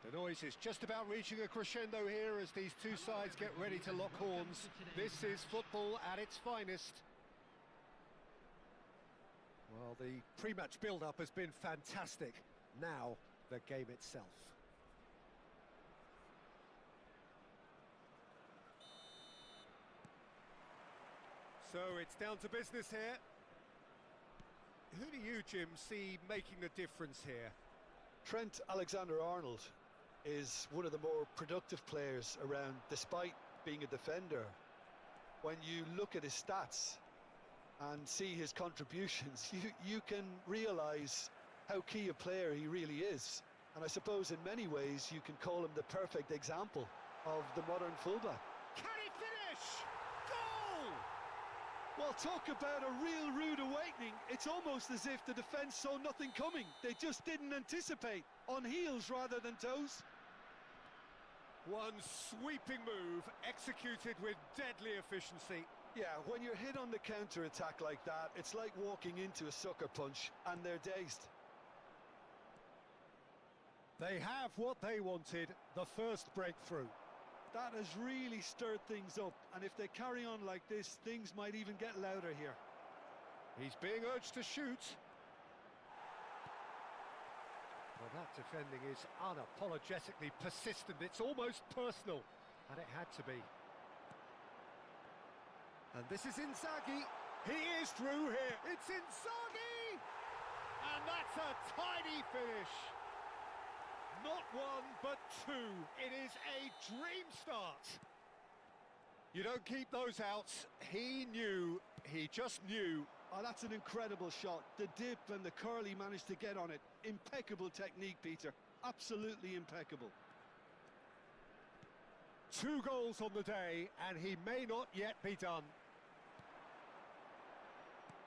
The noise is just about reaching a crescendo here as these two sides get ready to lock horns. This is football at its finest. Well, the pre-match build-up has been fantastic. Now, the game itself. So it's down to business here. Who do you, Jim, see making the difference here? Trent Alexander-Arnold is one of the more productive players around, despite being a defender. When you look at his stats and see his contributions, you can realise how key a player he really is. And I suppose in many ways you can call him the perfect example of the modern fullback. Can he finish? Goal! Well, talk about a real rude awakening. It's almost as if the defence saw nothing coming. They just didn't anticipate, on heels rather than toes. One sweeping move, executed with deadly efficiency. Yeah, when you're hit on the counter-attack like that, it's like walking into a sucker punch, and they're dazed. They have what they wanted, the first breakthrough. That has really stirred things up, and if they carry on like this, things might even get louder here. He's being urged to shoot. Well, that defending is unapologetically persistent. It's almost personal, and it had to be. And this is Inzaghi. He is through here. It's Inzaghi! And that's a tidy finish. Not one, but two. It is a dream start. You don't keep those outs. He knew, he just knew. Oh, that's an incredible shot. The dip and the curl he managed to get on it. Impeccable technique, Peter. Absolutely impeccable. 2 goals on the day, and he may not yet be done.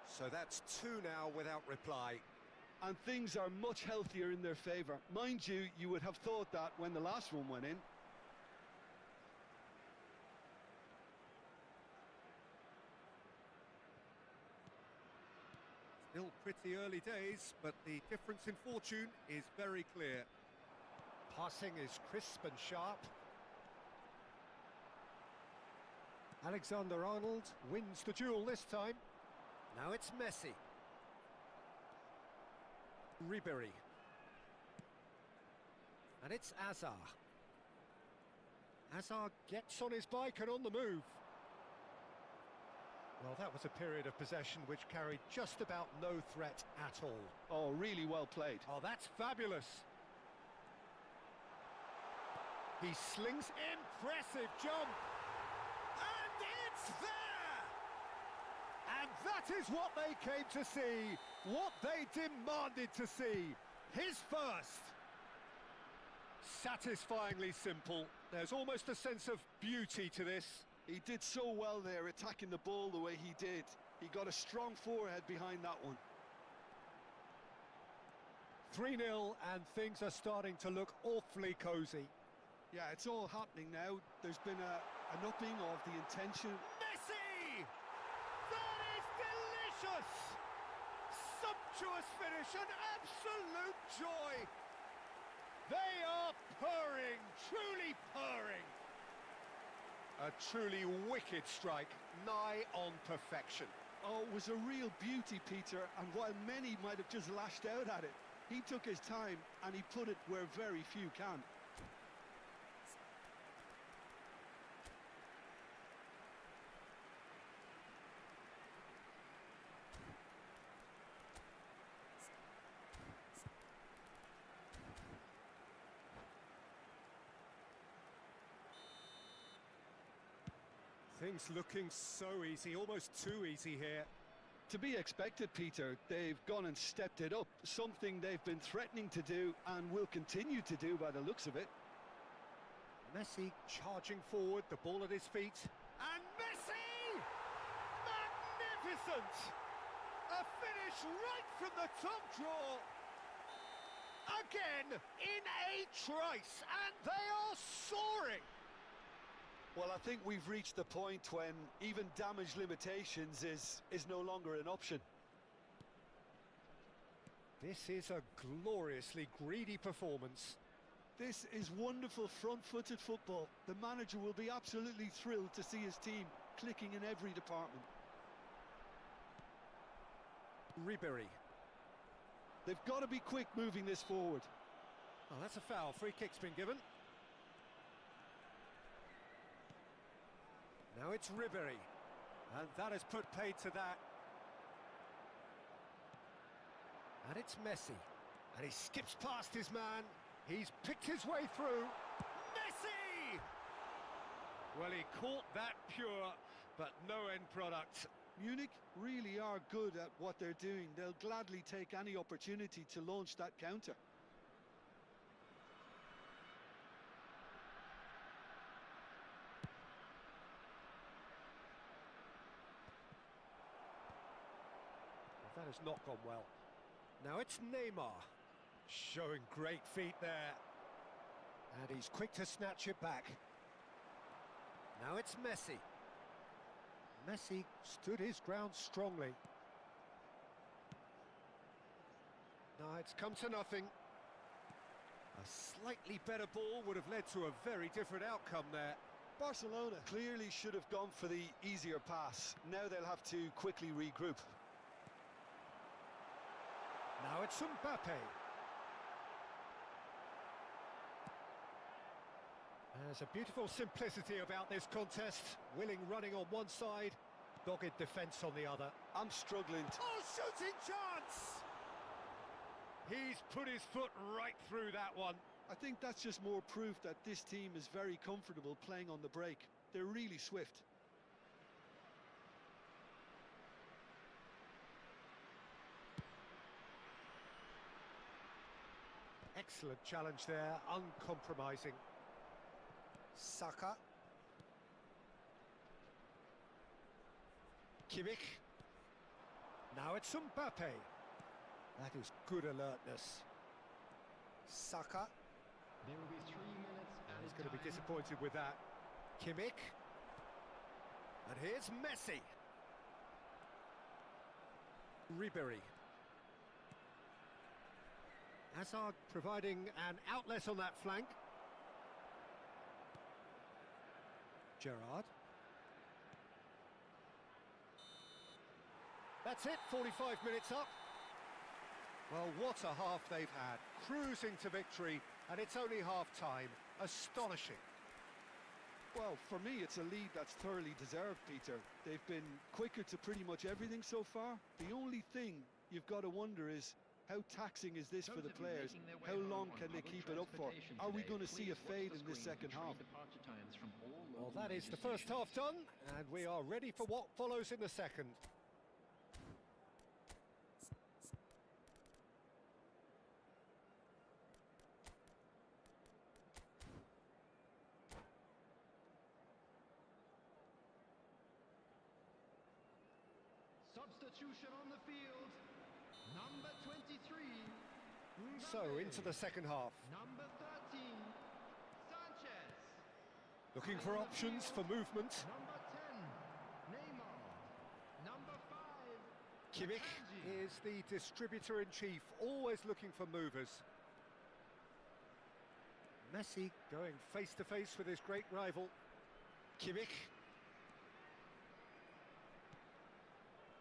So that's 2 now without reply. And things are much healthier in their favour. Mind you, you would have thought that when the last one went in. Still pretty early days, but the difference in fortune is very clear. Passing is crisp and sharp. Alexander-Arnold wins the duel this time. Now it's Messi. Ribéry. And it's Azar. Azar gets on his bike and on the move. Well, that was a period of possession which carried just about no threat at all. Oh, really well played. Oh, that's fabulous. He slings, impressive jump. And it's there! And that is what they came to see, what they demanded to see. His first. Satisfyingly simple. There's almost a sense of beauty to this. He did so well there, attacking the ball the way he did. He got a strong forehead behind that one. 3-0, and things are starting to look awfully cosy. Yeah, it's all happening now. There's been an upping of the intention. Messi! That is delicious! Sumptuous finish, an absolute joy! They are purring, truly purring. A truly wicked strike, nigh on perfection. Oh, it was a real beauty, Peter, and while many might have just lashed out at it, he took his time and he put it where very few can. Things looking so easy, almost too easy here. To be expected, Peter. They've gone and stepped it up, something they've been threatening to do and will continue to do by the looks of it. Messi charging forward, the ball at his feet. And Messi! Magnificent! A finish right from the top draw. Again, in a trice, and they are soaring. Well, I think we've reached the point when even damage limitations is no longer an option. This is a gloriously greedy performance. This is wonderful front-footed football. The manager will be absolutely thrilled to see his team clicking in every department. Ribery. They've got to be quick moving this forward. Oh, that's a foul. Free kick's been given. Now it's Ribery. And that has put paid to that. And it's Messi. And he skips past his man. He's picked his way through. Messi! Well, he caught that pure, but no end product. Munich really are good at what they're doing. They'll gladly take any opportunity to launch that counter. That has not gone well. Now it's Neymar, showing great feet there. And he's quick to snatch it back. Now it's Messi. Messi stood his ground strongly. No, it's come to nothing. A slightly better ball would have led to a very different outcome there. Barcelona clearly should have gone for the easier pass. Now they'll have to quickly regroup. Now it's Mbappe. There's a beautiful simplicity about this contest. Willing running on one side, dogged defence on the other. I'm struggling. Oh, shooting chance! He's put his foot right through that one. I think that's just more proof that this team is very comfortable playing on the break. They're really swift. Excellent challenge there, uncompromising. Saka. Kimmich. Now it's Mbappe. That is good alertness. Saka. There will be 3 minutes and He's going to be disappointed with that. Kimmich. And here's Messi. Ribery. Hazard providing an outlet on that flank. Gerrard. That's it, 45 minutes up. Well, what a half they've had. Cruising to victory, and it's only half-time. Astonishing. Well, for me, it's a lead that's thoroughly deserved, Peter. They've been quicker to pretty much everything so far. The only thing you've got to wonder is, how taxing is this for the players? How long can they keep it up for? Are we going to see a fade in this second half? Well, that is the first half done, and we are ready for what follows in the second. Substitution on the field. Number 23. So, into the second half. Number 13. Sanchez. Looking for options for movement. Number 10. Neymar. Number 5. Kimmich is the distributor-in-chief, always looking for movers. Messi going face-to-face with his great rival. Kimmich.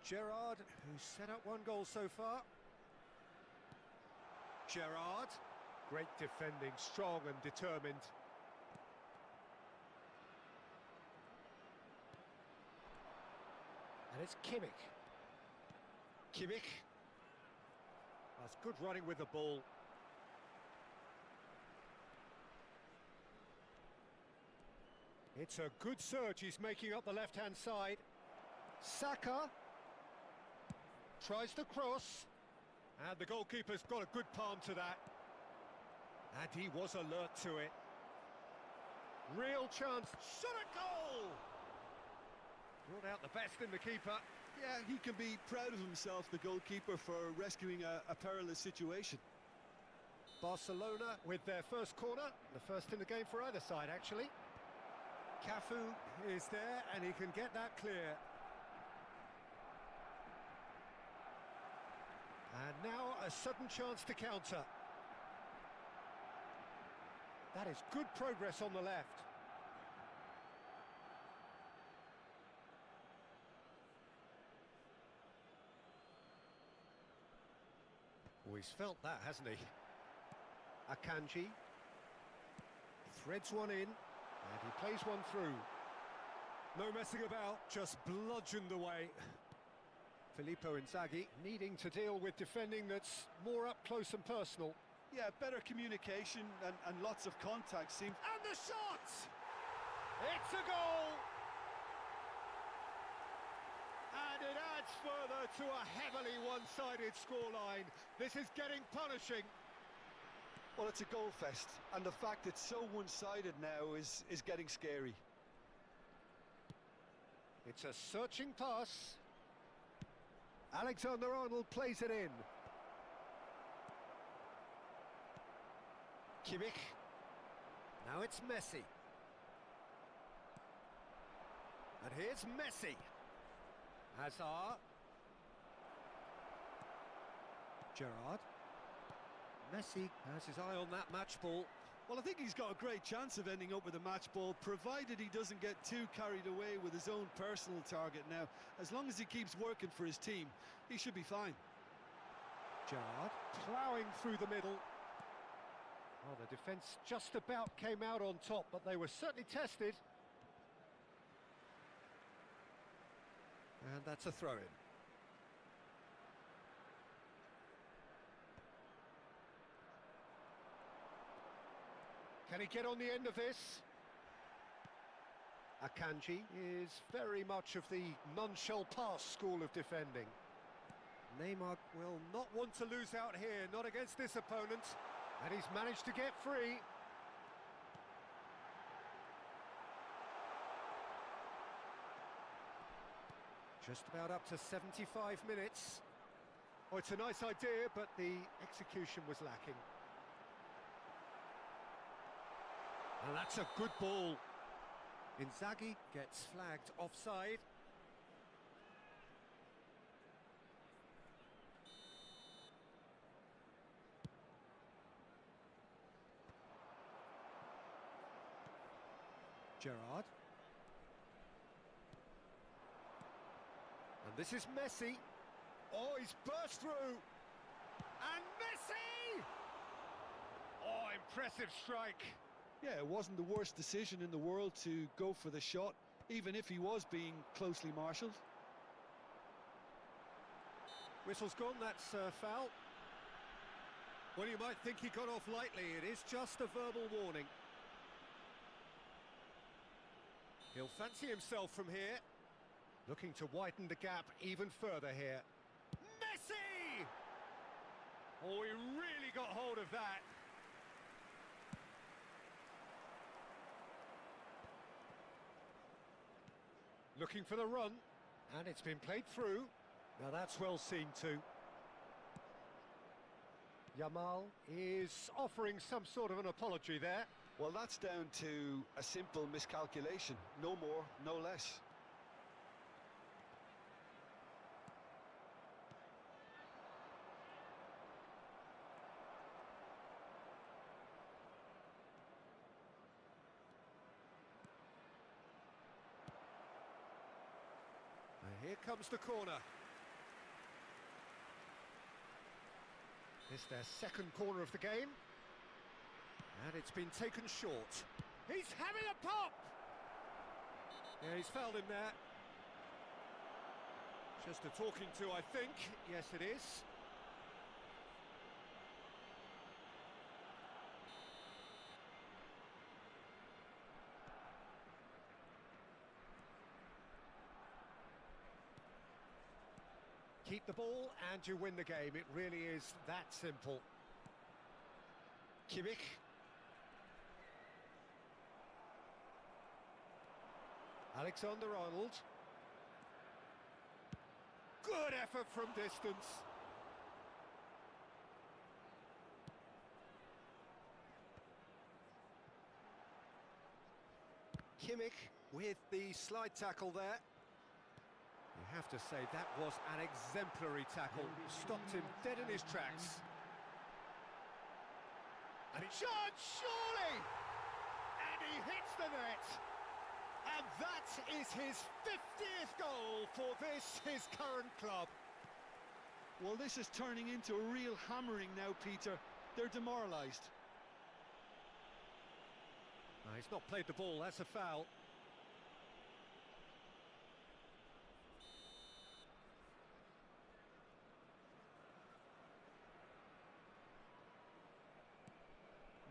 Gerrard, who's set up one goal so far. Gerrard. Great defending, strong and determined. And it's Kimmich. Kimmich. That's good running with the ball. It's a good surge he's making up the left-hand side. Saka. Tries the cross. And the goalkeeper's got a good palm to that. And he was alert to it. Real chance. Shot a goal! Brought out the best in the keeper. Yeah, he can be proud of himself, the goalkeeper, for rescuing a perilous situation. Barcelona with their first corner. The first in the game for either side, actually. Cafu is there, and he can get that clear. And now a sudden chance to counter. That is good progress on the left. Oh, he's felt that, hasn't he? Akanji threads one in, and he plays one through. No messing about, just bludgeoned away. Filippo Inzaghi needing to deal with defending that's more up close and personal. Yeah, better communication and lots of contact seems... And the shot! It's a goal! And it adds further to a heavily one-sided scoreline. This is getting punishing. Well, it's a goal fest, and the fact it's so one-sided now is getting scary. It's a searching pass. Alexander-Arnold plays it in. Kimmich. Now it's Messi. And here's Messi. Hazard. Gerrard. Messi has his eye on that match ball. Well, I think he's got a great chance of ending up with a match ball, provided he doesn't get too carried away with his own personal target now. As long as he keeps working for his team, he should be fine. Gerrard ploughing through the middle. Oh, the defence just about came out on top, but they were certainly tested. And that's a throw-in. Can he get on the end of this? Akanji is very much of the none-shall-pass school of defending. Neymar will not want to lose out here, not against this opponent. And he's managed to get free. Just about up to 75 minutes. Oh, it's a nice idea, but the execution was lacking. And that's a good ball. Inzaghi gets flagged offside. Gerrard. And this is Messi. Oh, he's burst through. And Messi! Oh, impressive strike. Yeah, it wasn't the worst decision in the world to go for the shot, even if he was being closely marshalled. Whistle's gone, that's foul. Well, you might think he got off lightly. It is just a verbal warning. He'll fancy himself from here. Looking to widen the gap even further here. Messi! Oh, he really got hold of that. Looking for the run, and it's been played through. Now that's well seen too. Yamal is offering some sort of an apology there. Well, that's down to a simple miscalculation. No more, no less. And here comes the corner. It's their second corner of the game. And it's been taken short. He's having a pop! Yeah, he's fouled him there. Just a talking to, I think. Yes, it is. Keep the ball and you win the game. It really is that simple. Kimmich. Alexander-Arnold. Good effort from distance. Kimmich with the slide tackle there. You have to say that was an exemplary tackle. Stopped him dead in his tracks. And it's shot, surely! And he hits the net. And that is his 50th goal for this, his current club. Well, this is turning into a real hammering now, Peter. They're demoralised. He's not played the ball, that's a foul.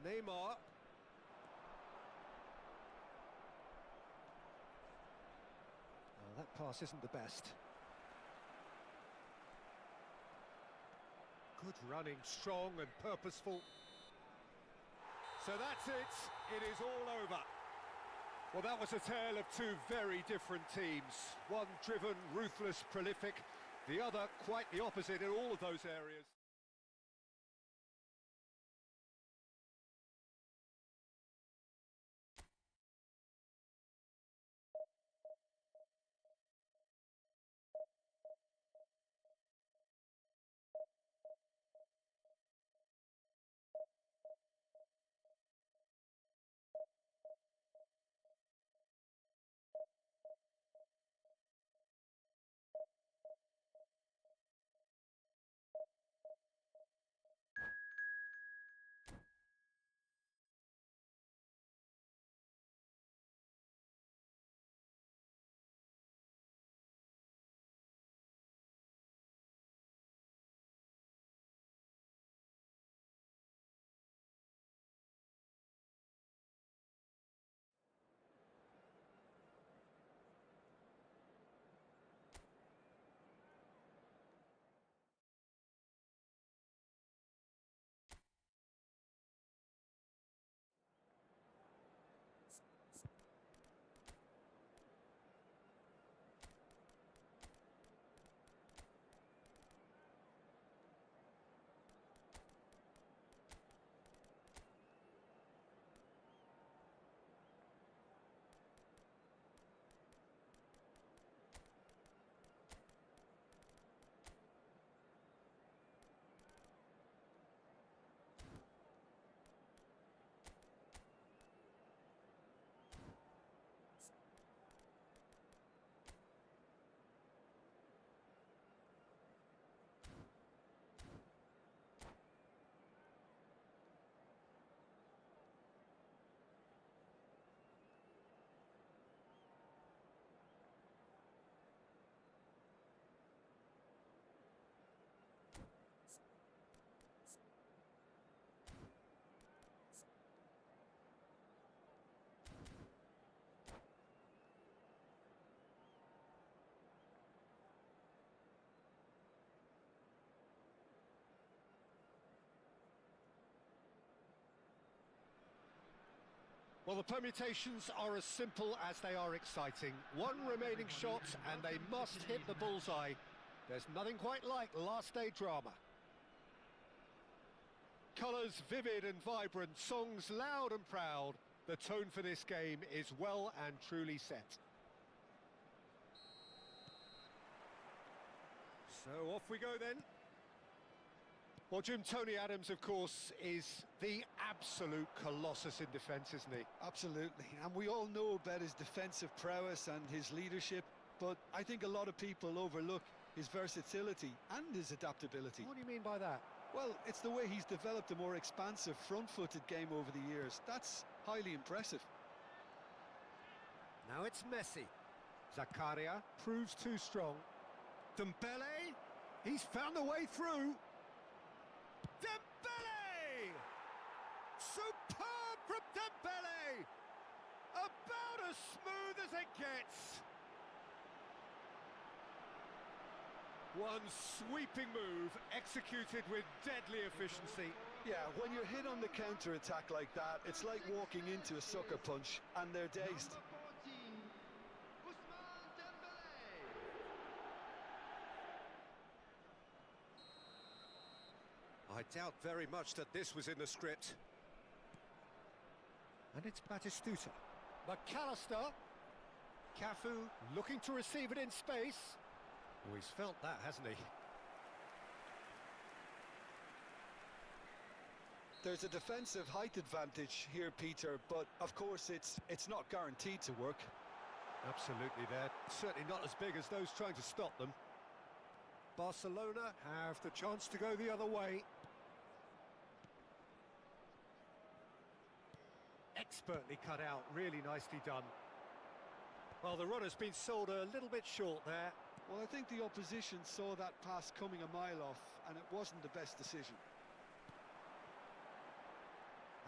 Neymar. Oh, that pass isn't the best. Good running, strong and purposeful. So that's it. It is all over. Well, that was a tale of two very different teams. One driven, ruthless, prolific. The other quite the opposite in all of those areas. Well, the permutations are as simple as they are exciting. One remaining shot and they must hit the bullseye. There's nothing quite like last day drama. Colours vivid and vibrant, songs loud and proud. The tone for this game is well and truly set. So off we go then. Well, Jim, Tony Adams, of course, is the absolute colossus in defence, isn't he? Absolutely, and we all know about his defensive prowess and his leadership, but I think a lot of people overlook his versatility and his adaptability. What do you mean by that? Well, it's the way he's developed a more expansive, front-footed game over the years. That's highly impressive. Now it's Messi. Zakaria proves too strong. Dembele, he's found a way through. Dembele! Superb from Dembele! About as smooth as it gets. One sweeping move executed with deadly efficiency. Yeah, when you're hit on the counter-attack like that, it's like walking into a sucker punch and they're dazed. Number 14, Ousmane Dembélé. I doubt very much that this was in the script. And it's Batistuta. McAllister. Cafu looking to receive it in space. Oh, he's felt that, hasn't he? There's a defensive height advantage here, Peter, but of course it's not guaranteed to work. Absolutely there. Certainly not as big as those trying to stop them. Barcelona have the chance to go the other way. Expertly cut out, really nicely done. Well, the runner's been sold a little bit short there. Well, I think the opposition saw that pass coming a mile off, and it wasn't the best decision.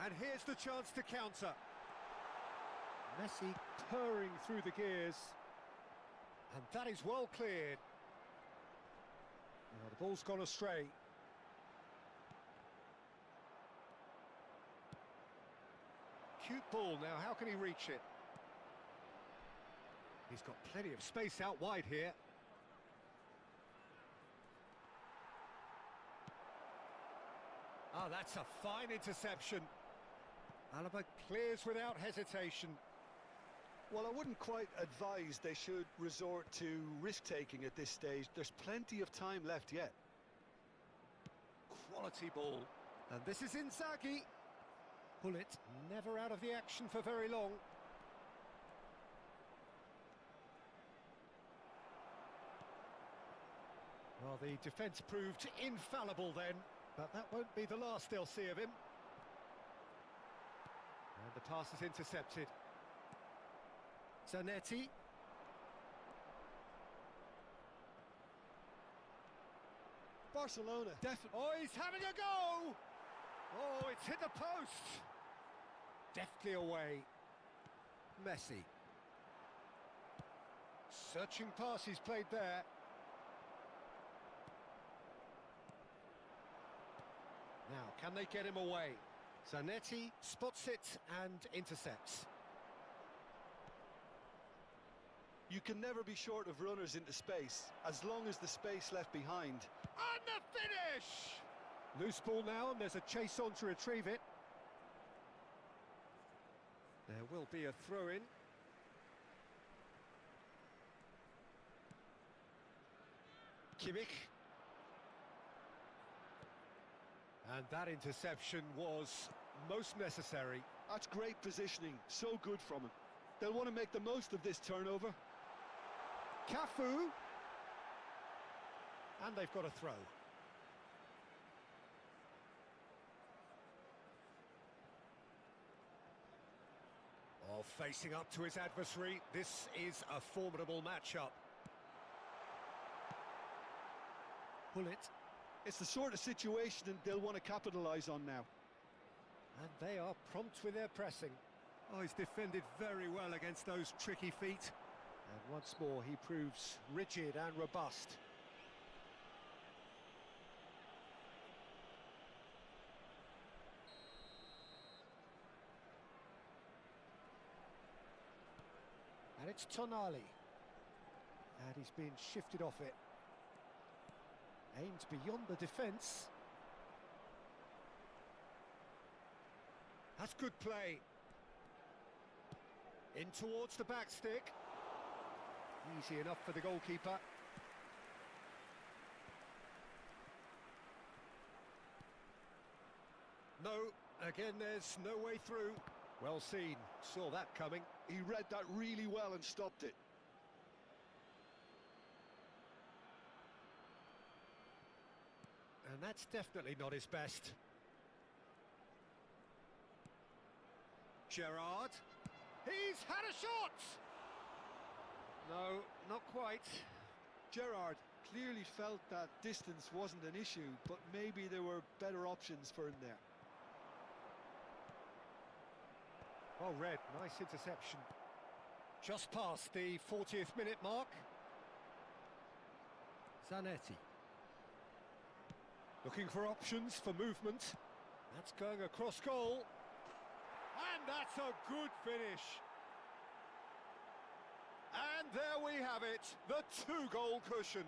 And here's the chance to counter. Messi purring through the gears. And that is well cleared. Now the ball's gone astray. Cute ball now, how can he reach it? He's got plenty of space out wide here. Ah, that's a fine interception. Alaba clears without hesitation. Well, I wouldn't quite advise they should resort to risk-taking at this stage. There's plenty of time left yet. Quality ball. And this is Inzaghi. Pullet never out of the action for very long. Well, the defence proved infallible then, but that won't be the last they'll see of him. And the pass is intercepted. Zanetti. Barcelona, definitely. Oh, he's having a go! Oh, it's hit the post! Deftly away. Messi. Searching pass he's played there. Now, can they get him away? Zanetti spots it and intercepts. You can never be short of runners into space, as long as the space left behind. And the finish! Loose ball now, and there's a chase on to retrieve it. There will be a throw-in. Kimmich. And that interception was most necessary. That's great positioning, so good from him. They'll want to make the most of this turnover. Cafu. And they've got a throw. Oh, facing up to his adversary, this is a formidable matchup. Pullet. It's the sort of situation that they'll want to capitalise on now. And they are prompt with their pressing. Oh, he's defended very well against those tricky feet. And once more, he proves rigid and robust. And it's Tonali. And he's been shifted off it. Aimed beyond the defence. That's good play. In towards the back stick. Easy enough for the goalkeeper. No, again there's no way through. Well seen, saw that coming. He read that really well and stopped it. And that's definitely not his best. Gerrard. He's had a shot! No, not quite. Gerrard clearly felt that distance wasn't an issue, but maybe there were better options for him there. Well read, nice interception. Just past the 40th minute mark. Zanetti. Looking for options for movement. That's going across goal. And that's a good finish. And there we have it, the 2-goal cushion.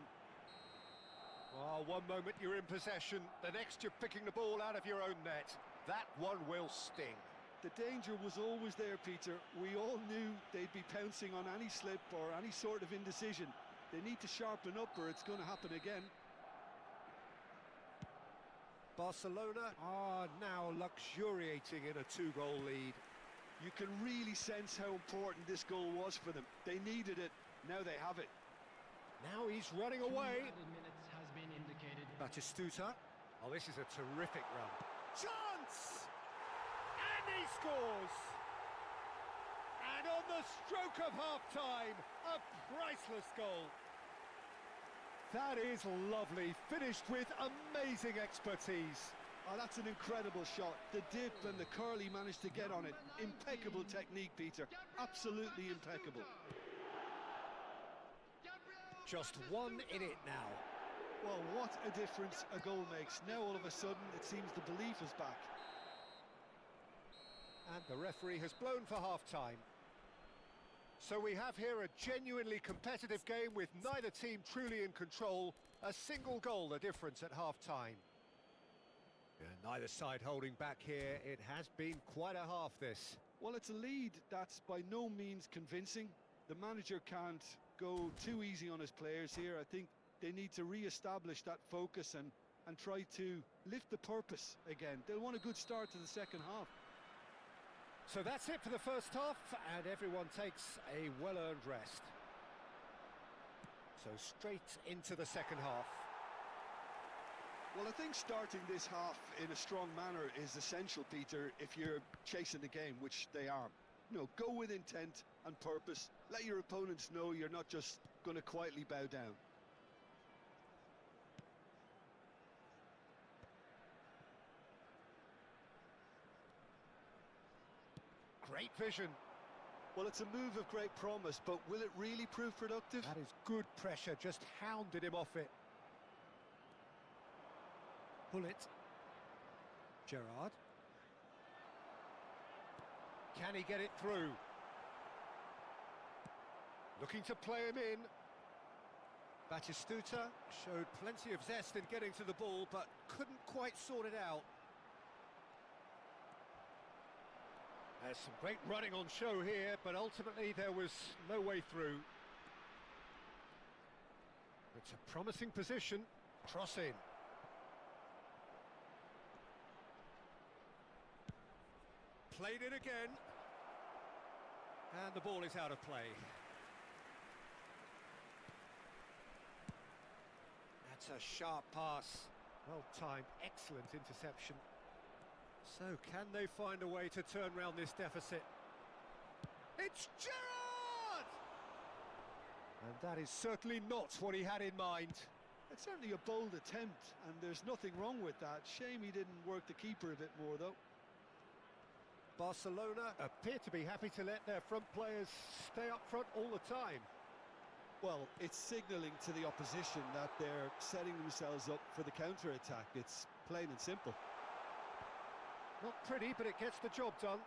Well, one moment you're in possession, the next you're picking the ball out of your own net. That one will sting. The danger was always there, Peter. We all knew they'd be pouncing on any slip or any sort of indecision. They need to sharpen up or it's going to happen again. Barcelona are now luxuriating in a two-goal lead. You can really sense how important this goal was for them. They needed it, now they have it. Now he's running away. 2 added minutes has been indicated. Batistuta. Oh, this is a terrific run. Chance! And he scores! And on the stroke of half-time, a priceless goal. That is lovely, finished with amazing expertise. Oh, that's an incredible shot. The dip and the curl he managed to get on it. Impeccable technique, Peter. Absolutely impeccable. Just one in it now. Well, what a difference a goal makes. Now all of a sudden it seems the belief is back. And the referee has blown for half-time. So we have here a genuinely competitive game with neither team truly in control. A single goal the difference at half-time. Neither side holding back here. It has been quite a half, this. Well, it's a lead that's by no means convincing. The manager can't go too easy on his players here. I think they need to re-establish that focus and try to lift the purpose again. They'll want a good start to the second half. So that's it for the first half, and everyone takes a well-earned rest. So straight into the second half. Well, I think starting this half in a strong manner is essential, Peter, if you're chasing the game, which they are. You know, go with intent and purpose. Let your opponents know you're not just going to quietly bow down. Great vision. Well, it's a move of great promise, but will it really prove productive? That is good pressure, just hounded him off it. Bullet. Gerrard. Can he get it through? Looking to play him in. Batistuta showed plenty of zest in getting to the ball, but couldn't quite sort it out. There's some great running on show here, but ultimately there was no way through. It's a promising position. Cross in. Played it again. And the ball is out of play. That's a sharp pass. Well timed, excellent interception. So can they find a way to turn round this deficit? It's Gerrard! And that is certainly not what he had in mind. It's certainly a bold attempt, and there's nothing wrong with that. Shame he didn't work the keeper a bit more, though. Barcelona appear to be happy to let their front players stay up front all the time. Well, it's signalling to the opposition that they're setting themselves up for the counter-attack. It's plain and simple. Not pretty, but it gets the job done.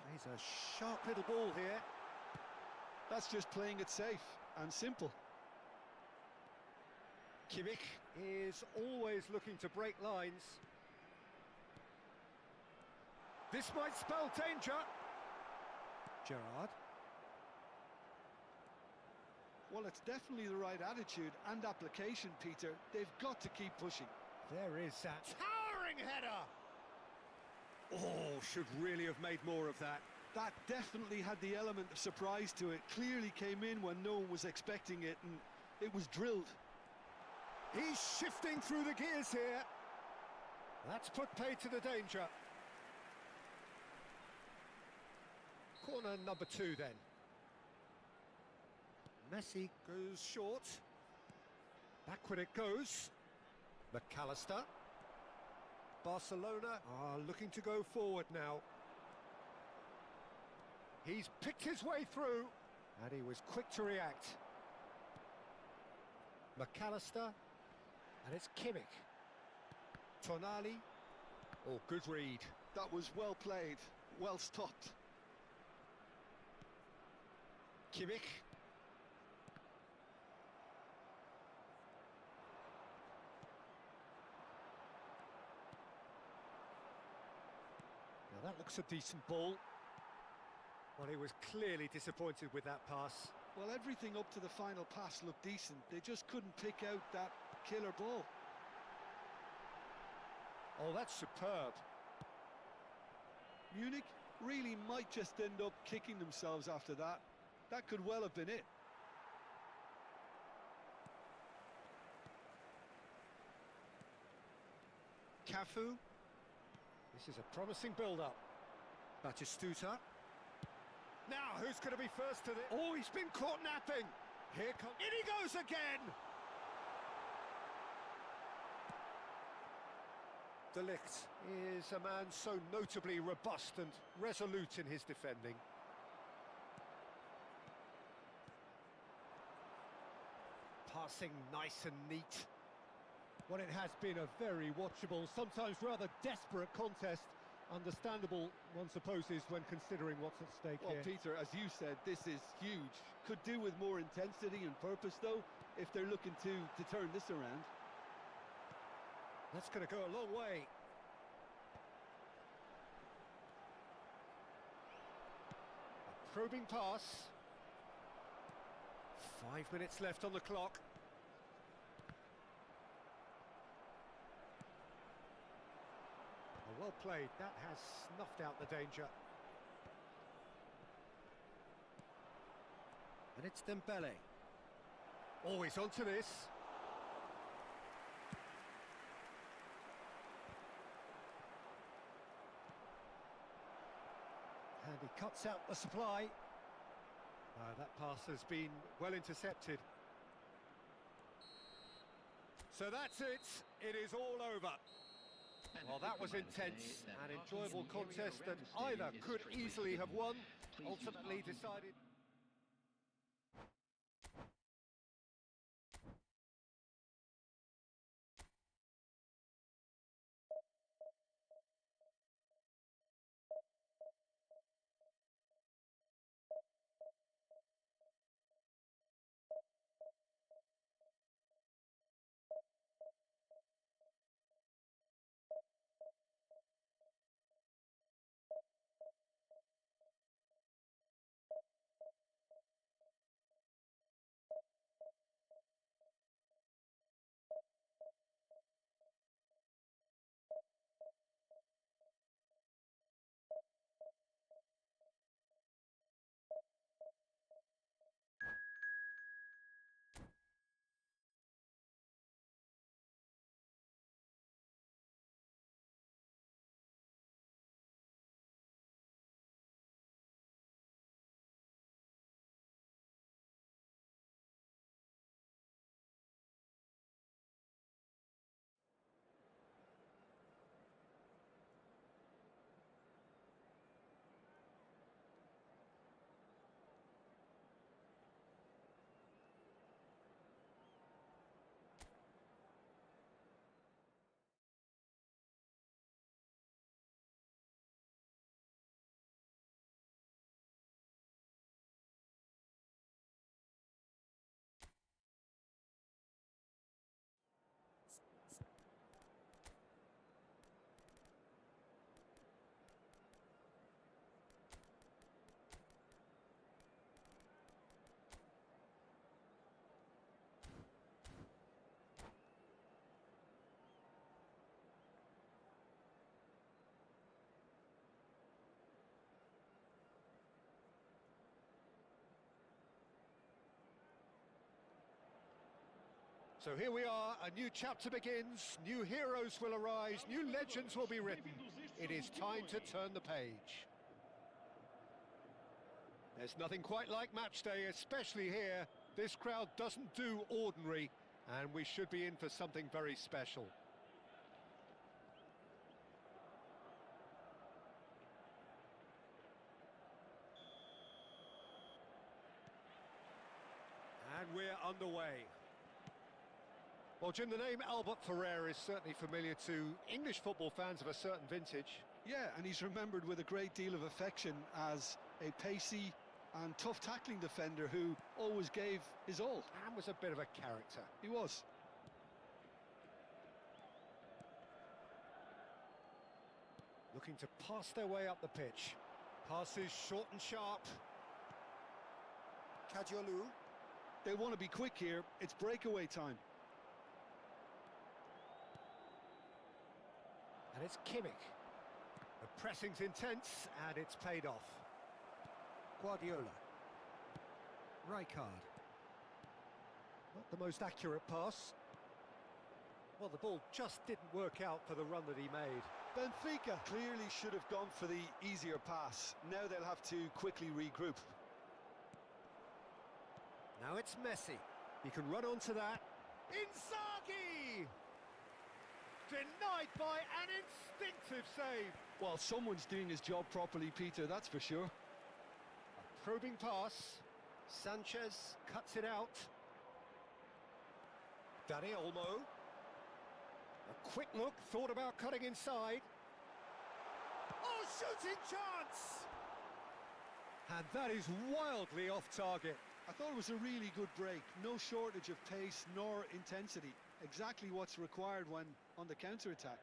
Plays a sharp little ball here. That's just playing it safe and simple. Kimmich is always looking to break lines. This might spell danger. Gerrard. Well, it's definitely the right attitude and application, Peter. They've got to keep pushing. There is that towering header. Oh, should really have made more of that. That definitely had the element of surprise to it. Clearly came in when no one was expecting it, and it was drilled. He's shifting through the gears here. That's put paid to the danger. Corner number 2 then. Messi goes short. Backward it goes. McAllister. Barcelona are looking to go forward now. He's picked his way through, and he was quick to react. McAllister, and it's Kimmich. Tonali. Oh, good read. That was well played, well stopped. Kimmich. Now that looks a decent ball. Well, he was clearly disappointed with that pass. Well, everything up to the final pass looked decent. They just couldn't pick out that killer ball. Oh, that's superb. Munich really might just end up kicking themselves after that. That could well have been it. Cafu. This is a promising build-up. Batistuta. Now, who's going to be first to the... Oh, he's been caught napping. Here comes... In he goes again! De Ligt is a man so notably robust and resolute in his defending. Passing nice and neat. Well, it has been a very watchable, sometimes rather desperate contest. Understandable, one supposes, when considering what's at stake Well, here. Peter, as you said, this is huge. Could do with more intensity and purpose, though, if they're looking to turn this around. That's going to go a long way. A probing pass. 5 minutes left on the clock. Well played, that has snuffed out the danger. And it's Dembele. Oh, he's onto this. And he cuts out the supply. That pass has been well intercepted. So that's it. It is all over. Well, that was intense, an enjoyable contest that either could easily have won, ultimately decided... So here we are, a new chapter begins, new heroes will arise, new legends will be written. It is time to turn the page. There's nothing quite like match day, especially here. This crowd doesn't do ordinary, and we should be in for something very special. And we're underway. Well, Jim, the name Albert Ferrer is certainly familiar to English football fans of a certain vintage. Yeah, and he's remembered with a great deal of affection as a pacey and tough tackling defender who always gave his all. And was a bit of a character. He was. Looking to pass their way up the pitch. Passes short and sharp. Kadiolu. They want to be quick here. It's breakaway time. And it's Kimmich. The pressing's intense, and it's paid off. Guardiola. Rijkaard. Not the most accurate pass. Well, the ball just didn't work out for the run that he made. Benfica clearly should have gone for the easier pass. Now they'll have to quickly regroup. Now it's Messi. He can run onto that. Inzaghi! Denied by an instinctive save. Well, someone's doing his job properly, Peter, that's for sure. A probing pass. Sanchez cuts it out. Dani Olmo. A quick look, thought about cutting inside. Oh, shooting chance! And that is wildly off target. I thought it was a really good break. No shortage of pace nor intensity. Exactly what's required when on the counter-attack.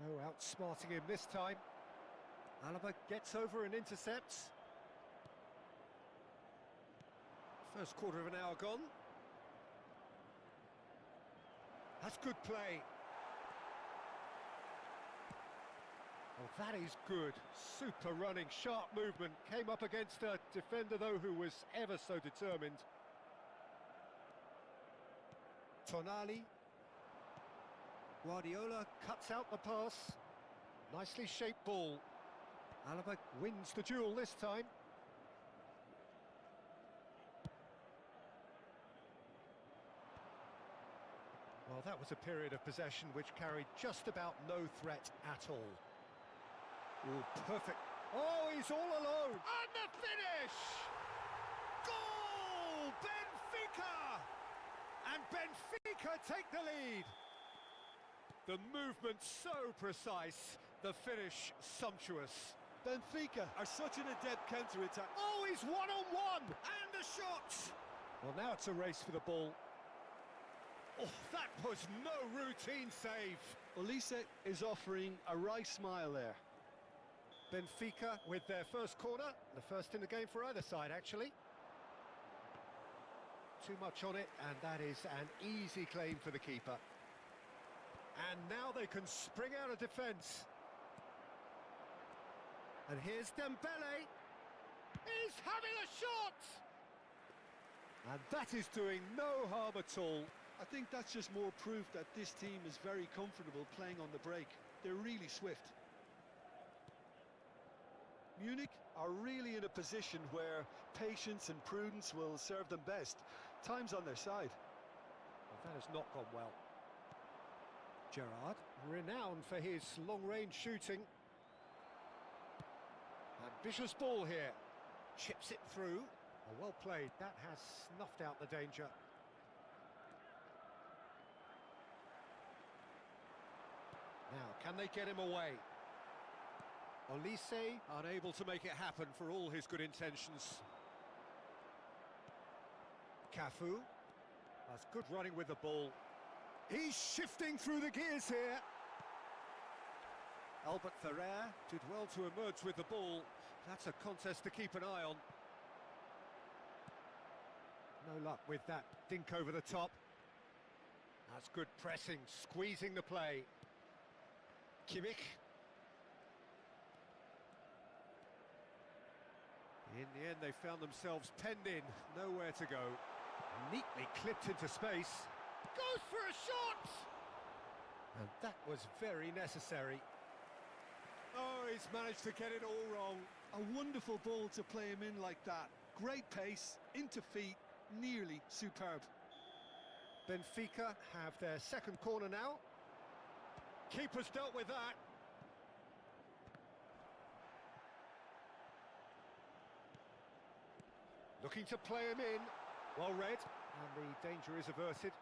No outsmarting him this time. Alaba gets over and intercepts. First quarter of an hour gone. That's good play. Oh, that is good. Super running, sharp movement. Came up against a defender, though, who was ever so determined. Tonali. Guardiola cuts out the pass. Nicely shaped ball. Alaba wins the duel this time. Well, that was a period of possession which carried just about no threat at all. Oh, perfect. Oh, he's all alone. And the finish! Goal! Benfica! And Benfica take the lead. The movement so precise, the finish sumptuous. Benfica are such an adept counter-attack. Oh, he's one-on-one! And the shot! Well, now it's a race for the ball. Oh, that was no routine save. Olise is offering a right smile there. Benfica with their first corner, the first in the game for either side, actually. Too much on it, and that is an easy claim for the keeper. And now they can spring out of defence. And here's Dembele. He's having a shot! And that is doing no harm at all. I think that's just more proof that this team is very comfortable playing on the break. They're really swift. Munich are really in a position where patience and prudence will serve them best. Time's on their side. Well, that has not gone well. Gerrard, renowned for his long-range shooting. Ambitious ball here. Chips it through. Oh, well played. That has snuffed out the danger. Now, can they get him away? Olise unable to make it happen for all his good intentions. Cafu has good running with the ball. He's shifting through the gears here. Albert Ferrer did well to emerge with the ball. That's a contest to keep an eye on. No luck with that dink over the top. That's good pressing, squeezing the play. Kimmich. In the end, they found themselves penned in, nowhere to go. Neatly clipped into space. Goes for a shot! And that was very necessary. Oh, he's managed to get it all wrong. A wonderful ball to play him in like that. Great pace, into feet, nearly superb. Benfica have their second corner now. Keeper's dealt with that. Looking to play him in. Well read, and the danger is averted.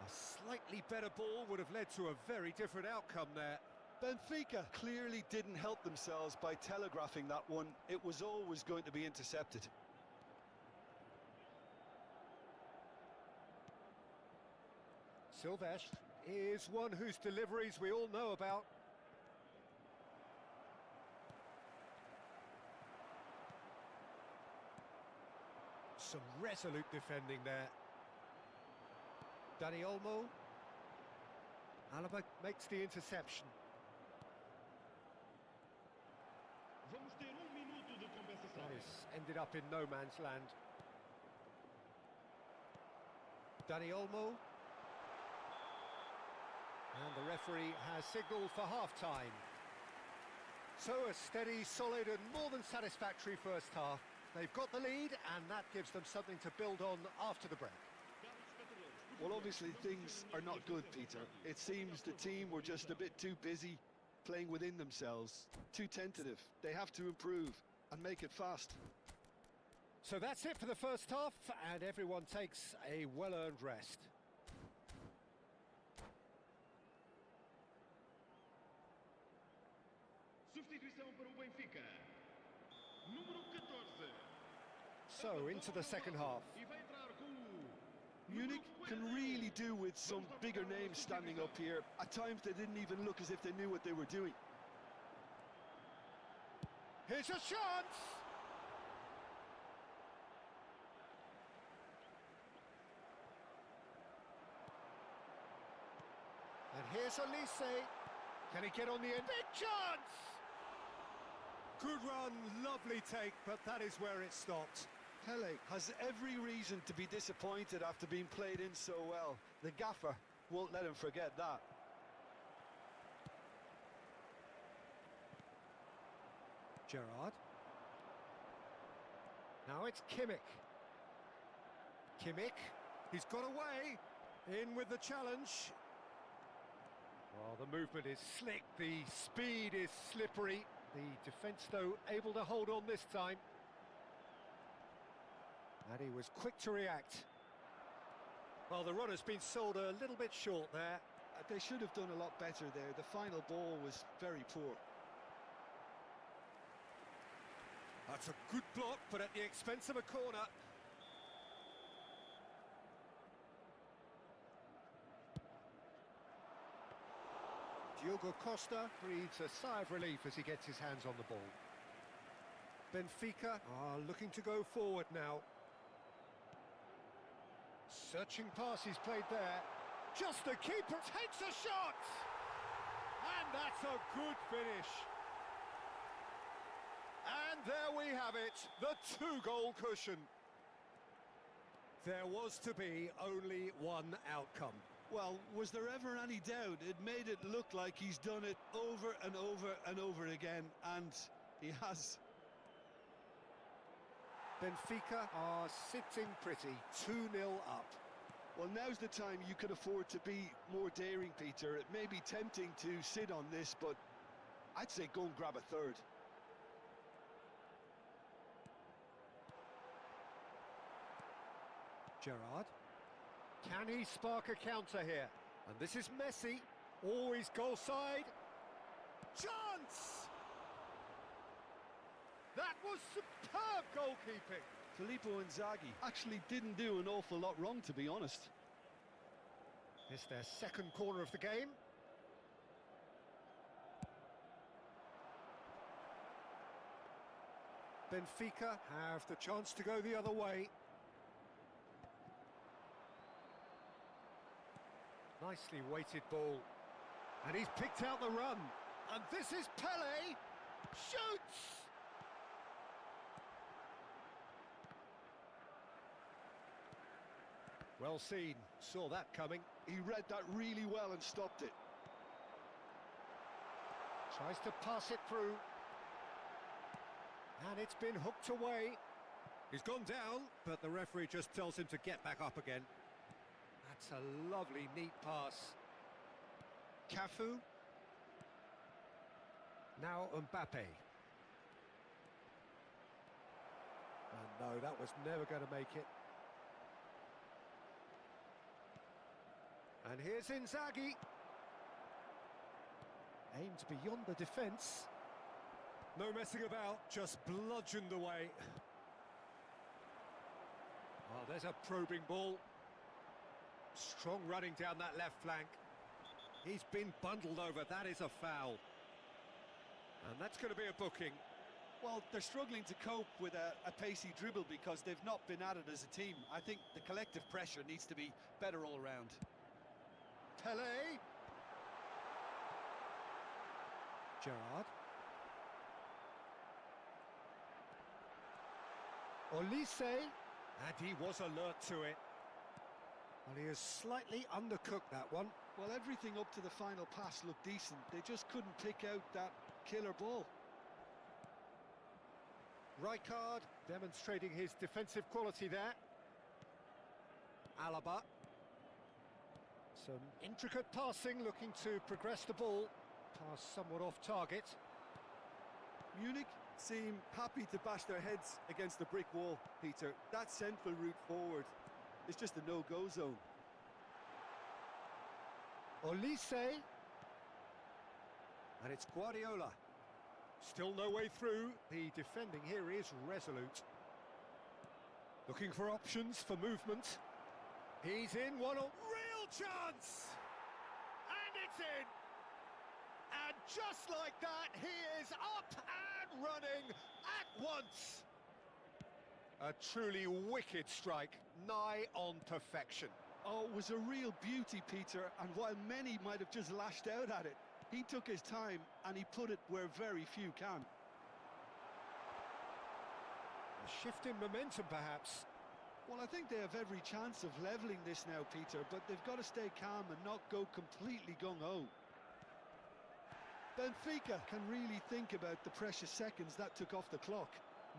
A slightly better ball would have led to a very different outcome there. Benfica clearly didn't help themselves by telegraphing that one. It was always going to be intercepted. Silvestre is one whose deliveries we all know about. Some resolute defending there. Dani Olmo. Alaba makes the interception. Vamos ter minuto de compensação. That has ended up in no man's land. Dani Olmo. And the referee has signalled for half-time. So a steady, solid and more than satisfactory first half. They've got the lead and that gives them something to build on after the break. Well, obviously things are not good, Peter. It seems the team were just a bit too busy playing within themselves, too tentative. They have to improve and make it fast. So that's it for the first half and everyone takes a well-earned rest. Substituição para o Benfica. Número 14. So into the second half. E vai entrar com o Munich can really do with some bigger names standing up here. At times they didn't even look as if they knew what they were doing. Here's a chance! And here's Elise. Can he get on the end? Big chance! Good run, lovely take, but that is where it stopped. Pele has every reason to be disappointed after being played in so well. The gaffer won't let him forget that. Gerrard. Now it's Kimmich. Kimmich, he's got away. In with the challenge. Well, the movement is slick, the speed is slippery. The defence, though, able to hold on this time. And he was quick to react. Well, the run has been sold a little bit short there. They should have done a lot better there. The final ball was very poor. That's a good block, but at the expense of a corner. Diogo Costa breathes a sigh of relief as he gets his hands on the ball. Benfica are looking to go forward now. Searching pass he's played there. Just the keeper takes a shot! And that's a good finish. And there we have it, the two-goal cushion. There was to be only one outcome. Well, was there ever any doubt? It made it look like he's done it over and over and over again, and he has. Benfica are sitting pretty, 2-0 up. Well, now's the time you can afford to be more daring, Peter. It may be tempting to sit on this, but I'd say go and grab a third. Gerrard. Can he spark a counter here? And this is Messi. Always goal side. Chance! That was superb goalkeeping. Filippo Inzaghi actually didn't do an awful lot wrong, to be honest. It's their second corner of the game. Benfica have the chance to go the other way. Nicely weighted ball. And he's picked out the run. And this is Pele. Shoots! Well seen. Saw that coming. He read that really well and stopped it. Tries to pass it through. And it's been hooked away. He's gone down, but the referee just tells him to get back up again. That's a lovely, neat pass. Cafu. Now Mbappe. And no, that was never going to make it. And here's Inzaghi. Aimed beyond the defence. No messing about, just bludgeoned away. Oh, there's a probing ball. Strong running down that left flank. He's been bundled over, that is a foul. And that's going to be a booking. Well, they're struggling to cope with a pacey dribble because they've not been at it as a team. I think the collective pressure needs to be better all round. Pele. Gerrard. Olise. And he was alert to it. Well, he has slightly undercooked that one. Well, everything up to the final pass looked decent. They just couldn't pick out that killer ball. Rijkaard demonstrating his defensive quality there. Alaba. Some intricate passing, looking to progress the ball. Pass somewhat off target. Munich seem happy to bash their heads against the brick wall, Peter. That central route forward is just a no-go zone. Olise. And it's Guardiola. Still no way through. The defending here is resolute. Looking for options for movement. He's in, real chance! And it's in! And just like that, he is up and running at once! A truly wicked strike, nigh on perfection. Oh, it was a real beauty, Peter, and while many might have just lashed out at it, he took his time and he put it where very few can. A shift in momentum, perhaps. Well, I think they have every chance of levelling this now, Peter, but they've got to stay calm and not go completely gung-ho. Benfica can really think about the precious seconds that took off the clock.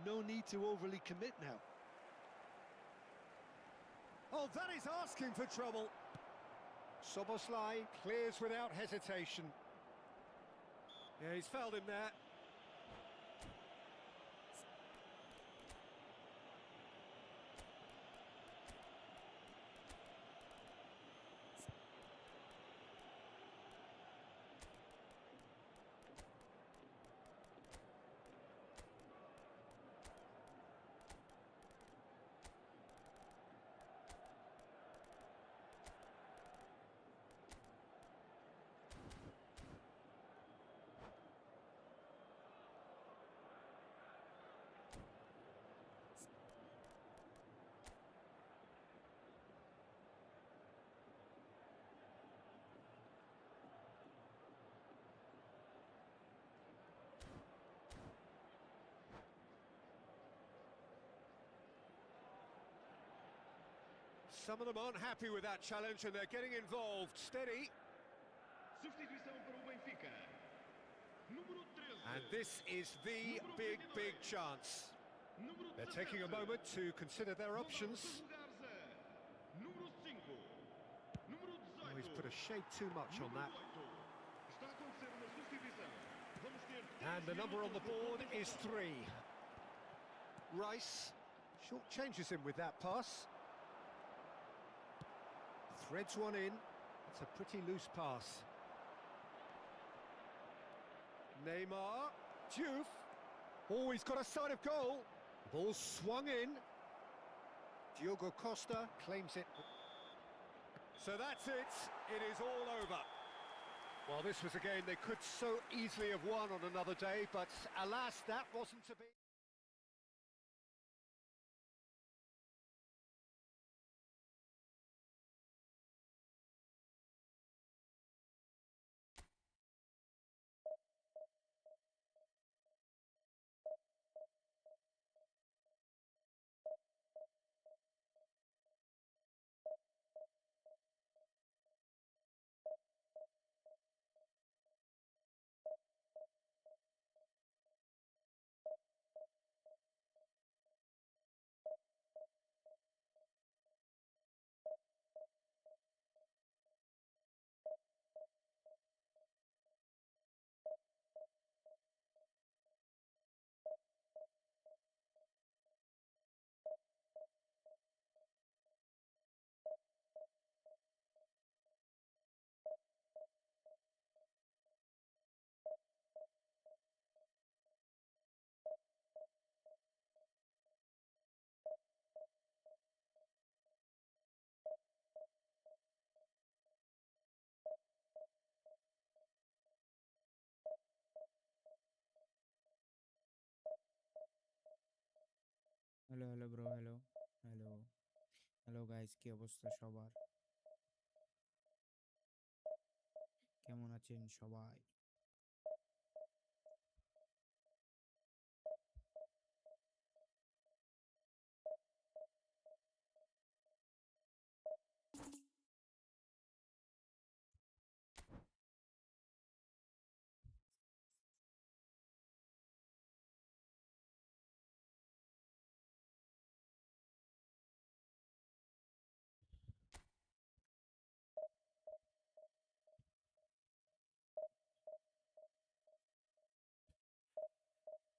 No need to overly commit now. Oh, that is asking for trouble. Szoboszlai clears without hesitation. Yeah, he's fouled him there. Some of them aren't happy with that challenge and they're getting involved. Steady. Substituição para o Benfica. Número 13. And this is the big chance. Número They're taking a 17. moment to consider their options. Número 5. Número 18. Oh, he's put a shade too much on that. Número 8. Está a acontecer uma substituição. Vamos ter And the number on the board is 3. Rice short changes him with that pass. Threads one in. It's a pretty loose pass. Neymar. Diouf. Oh, he's got a sight of goal. Ball swung in. Diogo Costa claims it. So that's it. It is all over. Well, this was a game they could so easily have won on another day, but alas, that wasn't to be. Hello hello bro, hello hello hello guys, কি অবস্থা সবার? কেমন আছেন সবাই?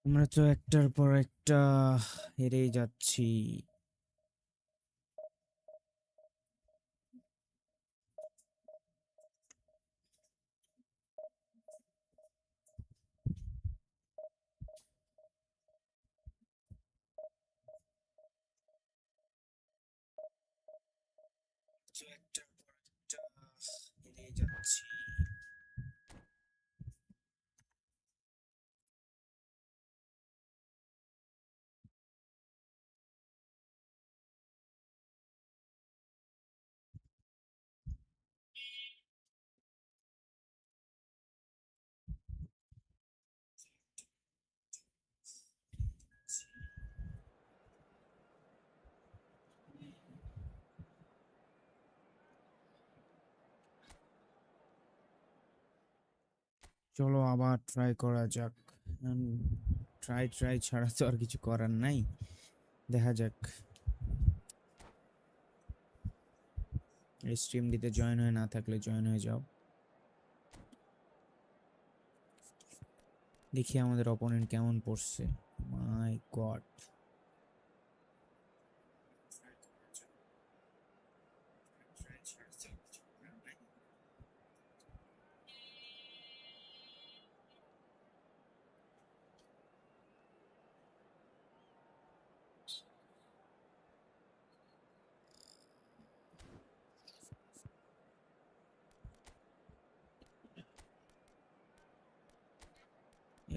আমরা তো একটার পর একটা হেরেই যাচ্ছি। একটার পর একটা হেরেই যাচ্ছি। চলো আবার ট্রাই করা যাক। ট্রাই ট্রাই ছাড়া তো আর কিছু করার নাই। দেখা যাক। এই স্ট্রিমটিতে জয়েন হয়ে না থাকলে জয়েন হয়ে যাও। দেখি আমাদের অপোনেন্ট কেমন পড়ছে। মাই গড।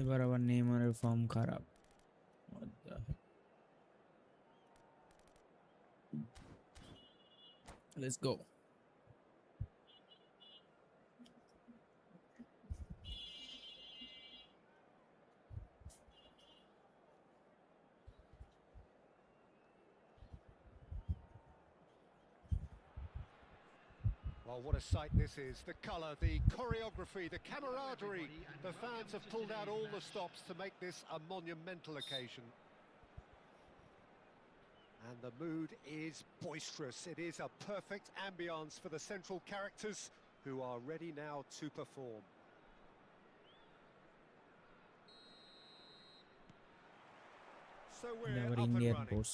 এবার আবার নেইমারের ফর্ম খারাপ। What the heck? Let's go. Well, what a sight this is. The colour, the choreography, the camaraderie. The fans have pulled out all the stops to make this a monumental occasion. And the mood is boisterous. It is a perfect ambience for the central characters who are ready now to perform. So we're আবার up and ইন্ডিয়ার running. Bose.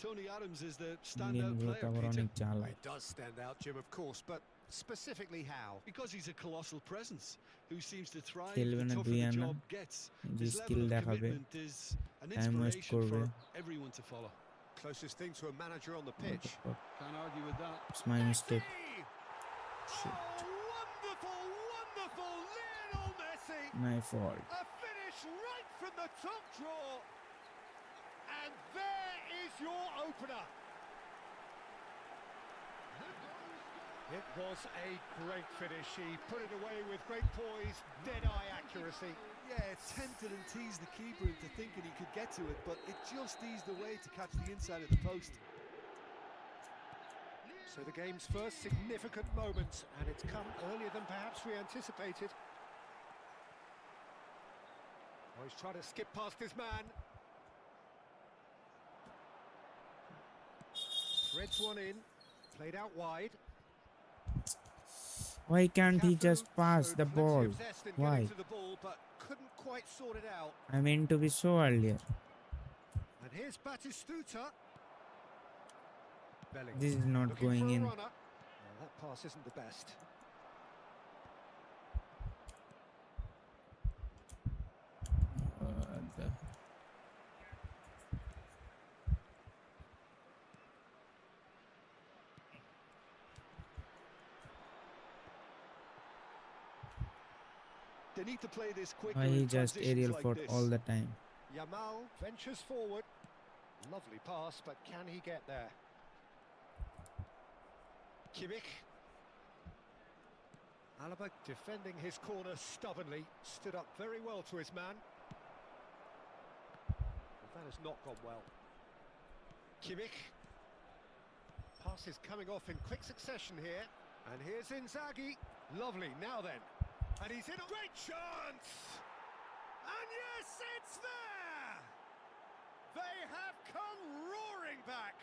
Tony Adams is the Indian standout গুলোকে player, আবার Peter, অনেক জ্বালায়। It does stand out, Jim, of course, but specifically how? because he's a colossal presence who seems to thrive খেলবে the না tougher দুই the আনা, job gets. যে His skill level of দেখাবে, commitment is an time waste inspiration করবে। for everyone to follow. Closest thing to a manager on the pitch. Can't argue with that. It's my mistake. Messi! Shit. Oh, wonderful, wonderful Lionel Messi! My fault. A finish right from the top draw. And there is your opener. It was a great finish. He put it away with great poise, dead-eye accuracy. Yeah, it tempted and teased the keeper into thinking he could get to it, but it just eased away to catch the inside of the post. So the game's first significant moment, and it's come earlier than perhaps we anticipated. Oh, he's trying to skip past his man. Threads one in, played out wide. Why can't he Cafu just pass showed the plenty ball? of zest in Why? getting to the ball, but couldn't quite sort it out. I meant to be so earlier. And here's Batistuta. Bellingham. This is not Looking going for a in. runner. Well, that pass isn't the best. The- They need to play this quicker Why he in just transitions aerial like fought this. all the time? Yamal ventures forward. Lovely pass, but can he get there? Kimmich. Alaba defending his corner stubbornly, stood up very well to his man. Well, that has not gone well. Kimmich. Pass is coming off in quick succession here. And here's Inzaghi. Lovely, now then. And he's in a great chance! And yes, it's there! They have come roaring back!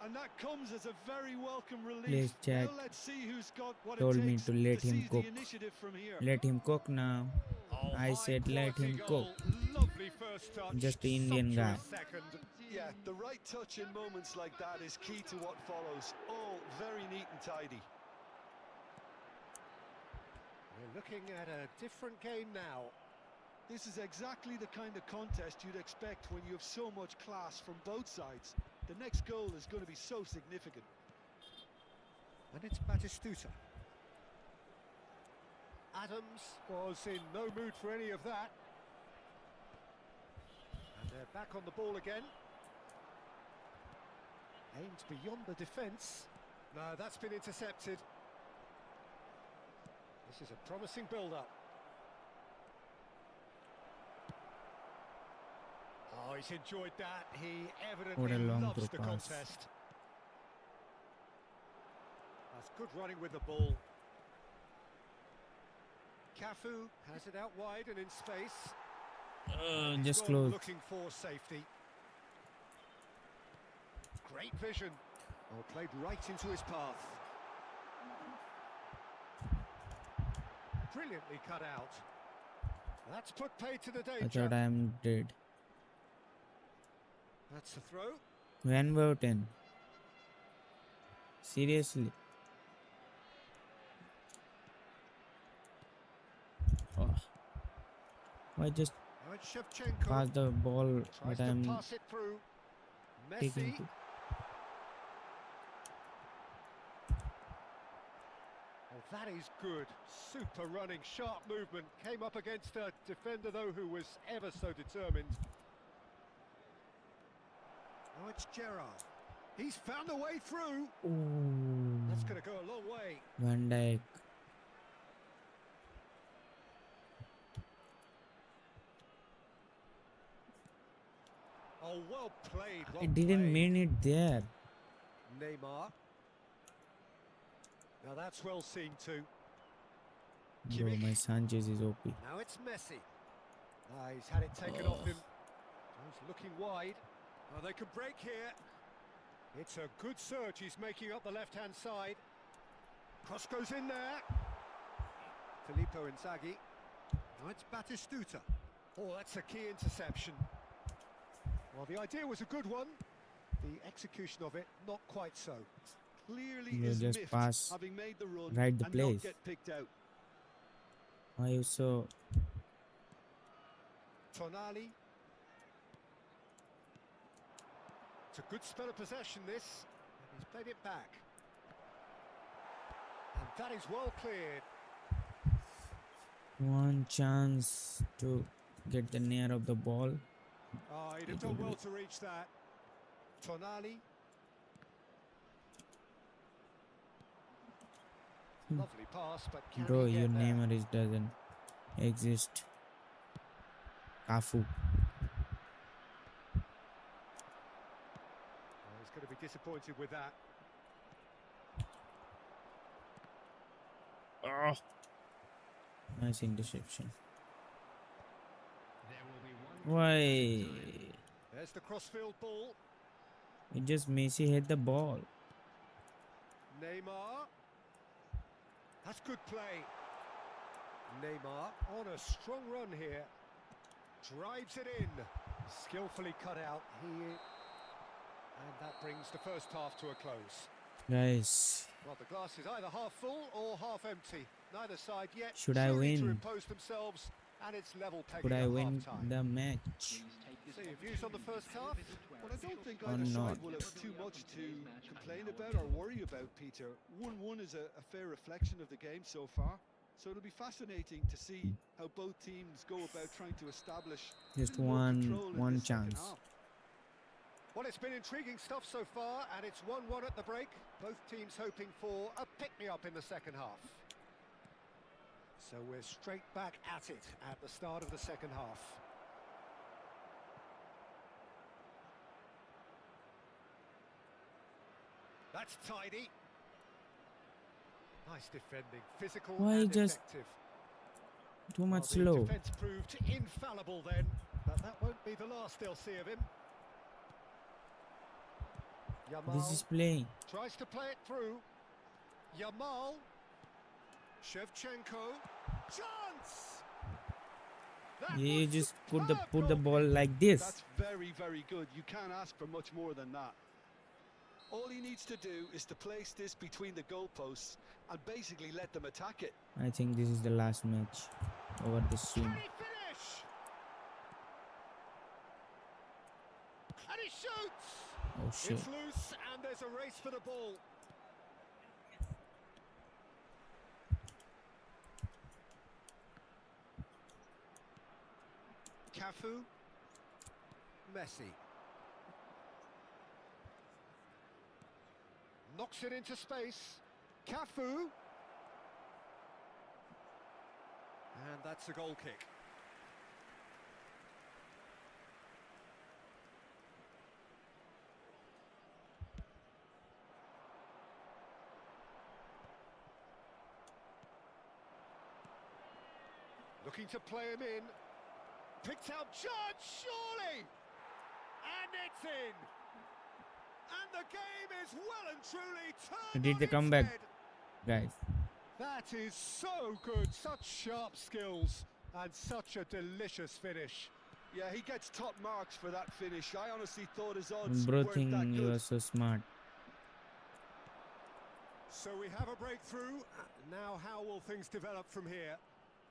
And that comes as a very welcome relief. Please, chat. Now let's see who's got what Told it me takes to let him seize cook. the initiative from here. Let him cook now. Oh, I said let high-quality him cook. goal. Lovely first touch. Just an Indian guy. Sumptuous second. Yeah, the right touch in moments like that is key to what follows. All very neat and tidy. We're looking at a different game now. This is exactly the kind of contest you'd expect when you have so much class from both sides. The next goal is going to be so significant. And it's Batistuta. Adams was in no mood for any of that. And they're back on the ball again. Aimed beyond the defence. No, that's been intercepted. This is a promising build-up. Oh, he's enjoyed that. He What a evidently long loves throw the pass. contest. That's good running with the ball. Cafu has it out wide and in space. He's Just gone close. looking for safety. Great vision. Oh, played right into his path. Brilliantly cut out. That's put paid to the I danger. thought I am dead. That's the throw. Van Bouten. Seriously. Oh. Why just Now it's Shevchenko. pass the ball Tries but to I'm pass it through. taking Messi. to Oh, that is good. Super running, sharp movement. Came up against a defender, though, who was ever so determined. Now it's Gerrard. He's found a way through. Ooh. That's going to go a long way. Van Dijk. Oh, well played. Well I didn't played. mean it there. Neymar. Now that's well seen too. Bro, Kimmich. my Sanchez is OP. Now it's Messi. He's had it taken off him. He's looking wide. Oh, they could break here. It's a good surge. He's making up the left-hand side. Cross goes in there. Filippo Inzaghi. Now it's Batistuta. Oh, that's a key interception. Well, the idea was a good one. The execution of it, not quite so. Clearly You is just miffed, pass having made the run right the and place. not get picked out. Why you so Tonali. It's a good spell of possession, this. And he's played it back. And that is well cleared. one chance to get the near of the ball? Oh, he'd have done well to reach that. Tonali. Lovely pass, but can Bro, he your get there? name is doesn't exist. Cafu. Oh, he's going to be disappointed with that. Oh. Nice interception. There will be one. Why? There's the crossfield ball. It just Messi hit the ball. Neymar. That's good play. Neymar on a strong run here. Drives it in. Skillfully cut out. And that brings the first half to a close. Guys, Well, the glass is either half full or half empty. Neither side yet. Should I surely to win? impose themselves, and it's level pegging could I at win half-time. the match? Please take this So your views on the first half? Well, I don't think Or either not. side will have too much to complain about or worry about, Peter. 1-1 is a fair reflection of the game so far. So it'll be fascinating to see how both teams go about trying to establish Just a little more one control in this second chance. half. Well, it's been intriguing stuff so far, and it's 1-1 at the break. Both teams hoping for a pick-me-up in the second half. So we're straight back at it at the start of the second half. That's tidy. Nice defending, physical Why and just effective. too much Well, the slow? defence proved infallible then, but that won't be the last they'll see of him. Yamal This is playing. tries to play it through. Yamal. Shevchenko. Chance! That You was just superb put the ball goalkeeping. like this. That's very, very good. You can't ask for much more than that. All he needs to do is to place this between the goalposts and basically let them attack it. I think this is the last match over this soon. Can he finish? And he shoots! Oh shit. It's loose and there's a race for the ball. Cafu. Messi. Knocks it into space. Cafu. And that's a goal kick. Looking to play him in. Picked out Judge, surely! And it's in! And the game is well and truly turned Did on the its comeback, head. guys? That is so good, such sharp skills and such a delicious finish. Yeah, he gets top marks for that finish. I honestly thought his odds Bro, weren't that think you good. are so smart. So we have a breakthrough. Now how will things develop from here?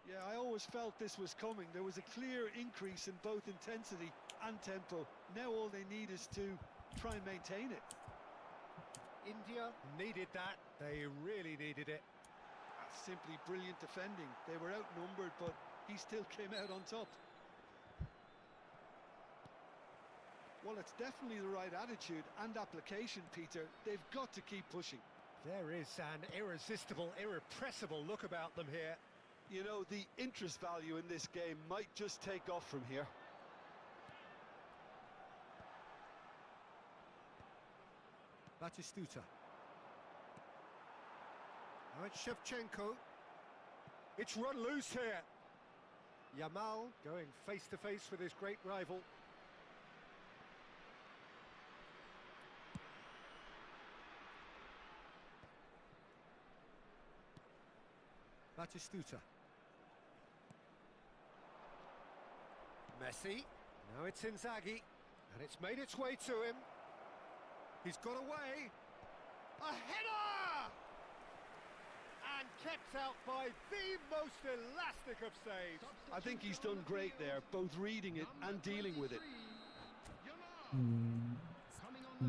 Yeah, I always felt this was coming. There was a clear increase in both intensity and tempo. Now all they need is to try and maintain it. India needed that. They really needed it. Simply brilliant defending. They were outnumbered, but he still came out on top. Well, it's definitely the right attitude and application, Peter. They've got to keep pushing. There is an irresistible, irrepressible look about them here. You know, the interest value in this game might just take off from here. Batistuta. Now it's Shevchenko. It's run loose here. Yamal going face to face with his great rival. Batistuta. Messi. Now it's Inzaghi. And it's made its way to him. He's got away. A header! And kept out by the most elastic of saves. I think he's done great there, both reading it and dealing with it.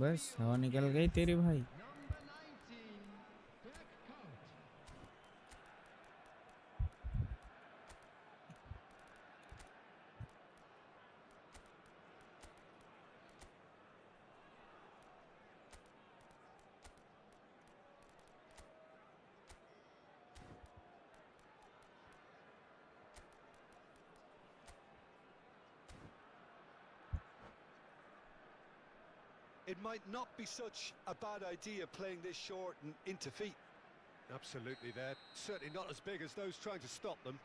बस हवा निकल गई तेरी भाई. Number 19, Bergkamp. It might not be such a bad idea playing this short and into feet. Absolutely, they're certainly not as big as those trying to stop them.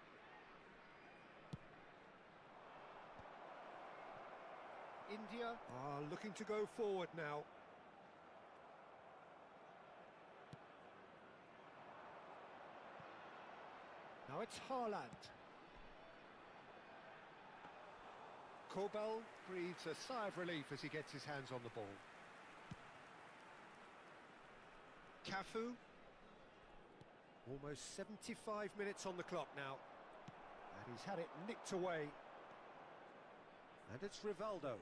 India are looking to go forward now. Now it's Haaland. Kobel breathes a sigh of relief as he gets his hands on the ball. Cafu. Almost 75 minutes on the clock now. And he's had it nicked away. And it's Rivaldo.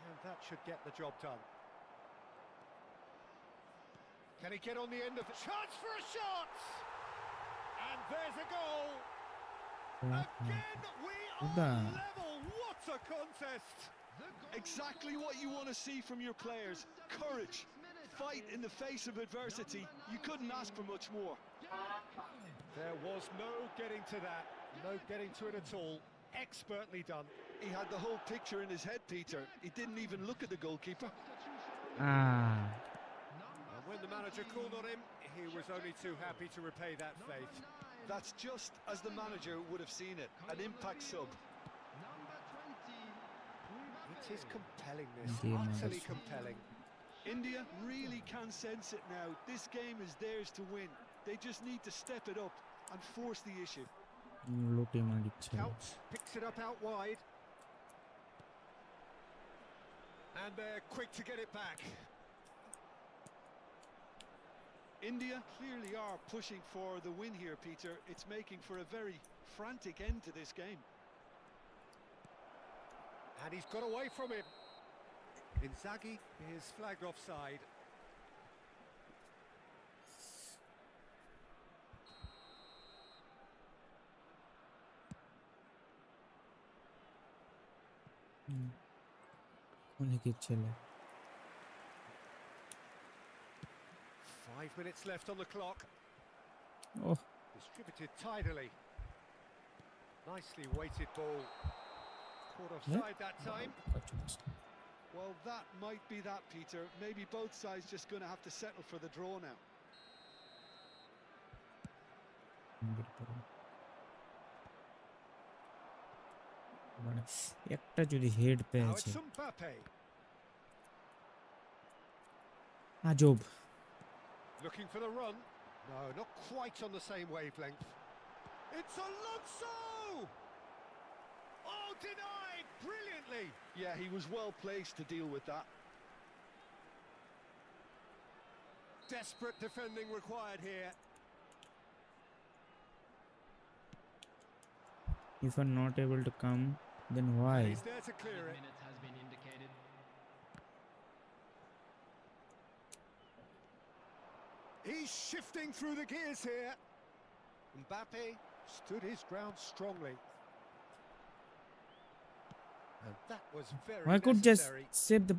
And that should get the job done. Can he get on the end of the chance for a shot? And there's a goal. Again, we Uda. are level. What a contest! Exactly what you want to see from your players. Courage, fight in the face of adversity. You couldn't ask for much more. There was no getting to that, no getting to it at all. Expertly done. He had the whole picture in his head, Peter. He didn't even look at the goalkeeper. Ah, And when the manager called on him, he was only too happy to repay that faith. That's just as the manager would have seen it. An impact sub. It is compelling, this, India utterly Maharashtra. compelling. India really can sense it now. This game is theirs to win. They just need to step it up and force the issue. লুটে মারিচ্ছে Counts, picks it up out wide. And they're quick to get it back. India clearly are pushing for the win here, Peter. It's making for a very frantic end to this game. And he's got away from him. Inzaghi is flagged offside. অনেকের ছেলে 5 minutes left on the clock. Oh Distributed tidily. Nicely weighted ball. Caught offside that time. Well, that might be that, Peter. Maybe both sides just going to have to settle for the draw now. মানে একটা যদি head Now পেয়েছে it's Mbappe. আজব Looking for the run. No, not quite on the same wavelength. It's Alonso! Oh, denied brilliantly. Yeah, he was well placed to deal with that. Desperate defending required here. if I'm not able to come then why He's there to clear it. Minute has been indicated. He's shifting through the gears here. Mbappe stood his ground strongly. And that was very I could just necessary. save the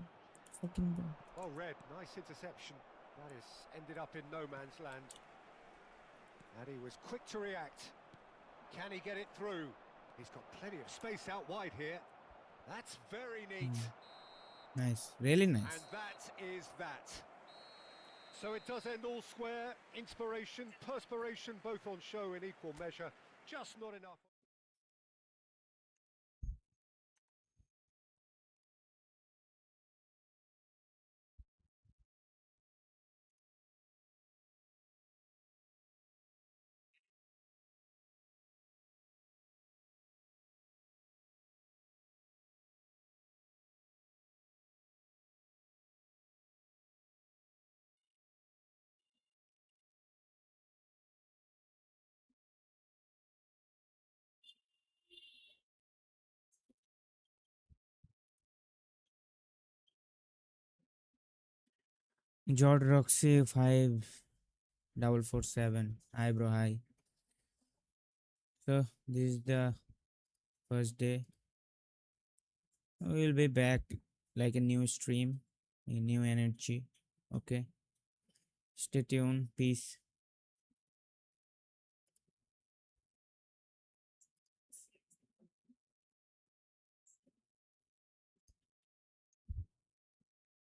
fucking ball. Well read, nice interception. That is ended up in no man's land. And he was quick to react. Can he get it through? He's got plenty of space out wide here. That's very neat. Nice, really nice. And that is that. So it does end all square. Inspiration, perspiration, both on show in equal measure. Just not enough. Jord Roxy 5447 eyebrow high. So this is the first day. We'll be back like a new stream, a new energy. Okay. Stay tuned. Peace.